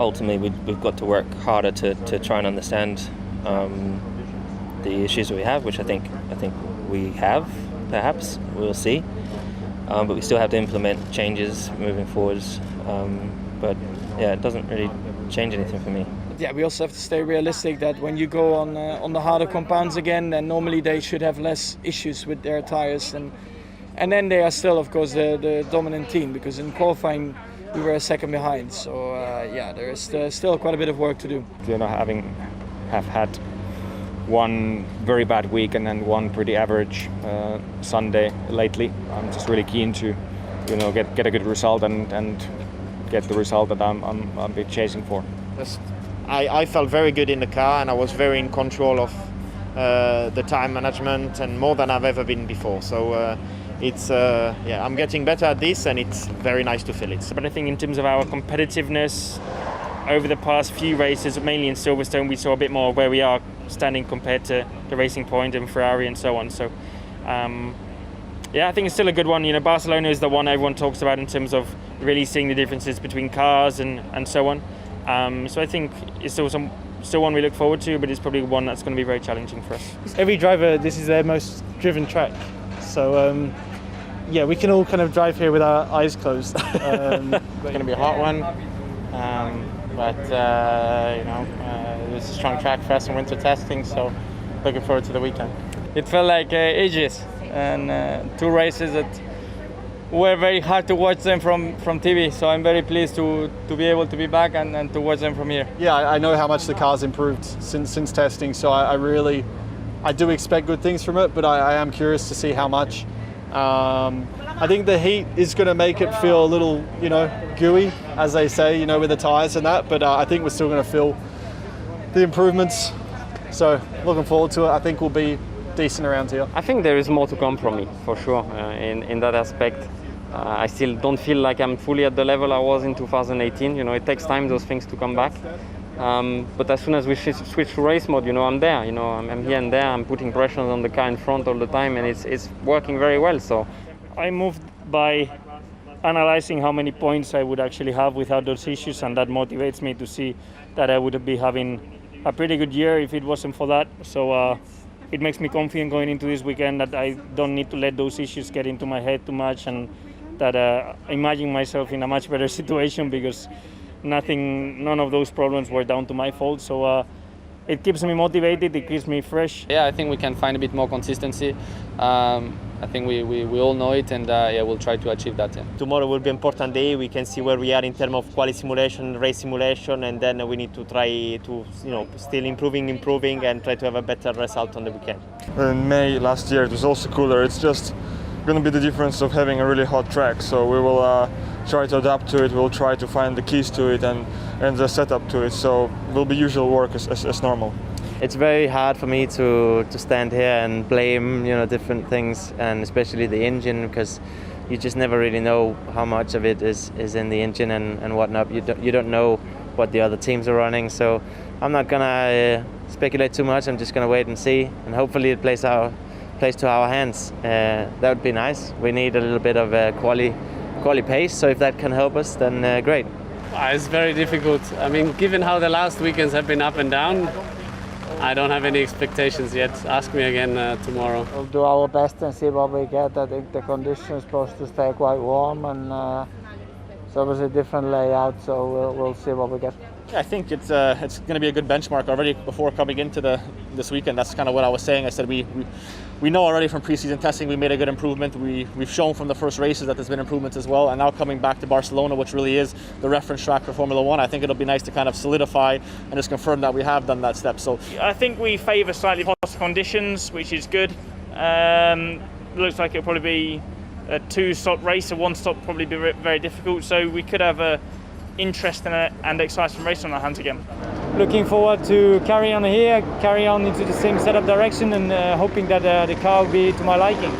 ultimately we've got to work harder to try and understand the issues that we have, which I think we have. Perhaps we'll see, but we still have to implement changes moving forwards. But yeah, it doesn't really change anything for me. Yeah, we also have to stay realistic that when you go on the harder compounds again, then normally they should have less issues with their tires, and then they are still, of course, the dominant team, because in qualifying we were a second behind. So yeah, there is still quite a bit of work to do. You know, have had one very bad week and then one pretty average Sunday lately, I'm just really keen to, you know, get a good result and get the result that I'm been chasing for. I felt very good in the car, and I was very in control of the time management, and more than I've ever been before. So it's yeah, I'm getting better at this, and it's very nice to feel it. But I think in terms of our competitiveness over the past few races, mainly in Silverstone, we saw a bit more of where we are standing compared to the Racing Point and Ferrari and so on. So yeah, I think it's still a good one. You know, Barcelona is the one everyone talks about in terms of really seeing the differences between cars and so on. So I think it's still one we look forward to, but it's probably one that's going to be very challenging for us. Every driver, this is their most driven track. So yeah, we can all kind of drive here with our eyes closed. It's going to be a hot one, but you know, it's a strong track for us in winter testing, so looking forward to the weekend. It felt like ages, and 2 races that were very hard to watch them from TV, so I'm very pleased to be able to be back and to watch them from here. Yeah, I know how much the car's improved since testing, so I do expect good things from it, but I am curious to see how much. I think the heat is going to make it feel a little, you know, gooey, as they say, you know, with the tyres and that, but I think we're still going to feel the improvements, so looking forward to it. I think we'll be decent around here. I think there is more to come from me, for sure, in that aspect. I still don't feel like I'm fully at the level I was in 2018. You know, it takes time those things to come back. But as soon as we switch to race mode, you know, I'm there. You know, I'm here and there. I'm putting pressure on the car in front all the time, and it's working very well. So I moved by analyzing how many points I would actually have without those issues, and that motivates me to see that I would be having a pretty good year if it wasn't for that. So it makes me confident going into this weekend that I don't need to let those issues get into my head too much, and that I imagine myself in a much better situation, because none of those problems were down to my fault. So it keeps me motivated, it keeps me fresh. Yeah, I think we can find a bit more consistency. I think we all know it, and yeah, we'll try to achieve that. Yeah. Tomorrow will be an important day. We can see where we are in terms of quality simulation, race simulation, and then we need to try to, you know, still improving, and try to have a better result on the weekend. In May last year, it was also cooler. It's just going to be the difference of having a really hot track. So we will try to adapt to it. We'll try to find the keys to it and the setup to it. So it will be usual work as normal. It's very hard for me to stand here and blame, you know, different things, and especially the engine, because you just never really know how much of it is in the engine and whatnot. You don't know what the other teams are running, so I'm not gonna speculate too much. I'm just gonna wait and see, and hopefully it plays to our hands. That would be nice. We need a little bit of quali pace, so if that can help us, then great. It's very difficult. I mean, given how the last weekends have been up and down, I don't have any expectations yet. Ask me again tomorrow. We'll do our best and see what we get. I think the condition is supposed to stay quite warm, and so it was a different layout, so we'll see what we get. Yeah, I think it's going to be a good benchmark already before coming into this weekend. That's kind of what I was saying. I said we know already from preseason testing we made a good improvement. We've shown from the first races that there's been improvements as well, and now coming back to Barcelona, which really is the reference track for Formula One, I think it'll be nice to kind of solidify and just confirm that we have done that step. So I think we favour slightly hotter conditions, which is good. Looks like it'll probably be a 2-stop race. A 1-stop probably be very difficult. So we could have a interesting and exciting race on our hands again. Looking forward to carry on here, carry on into the same setup direction, and hoping that the car will be to my liking.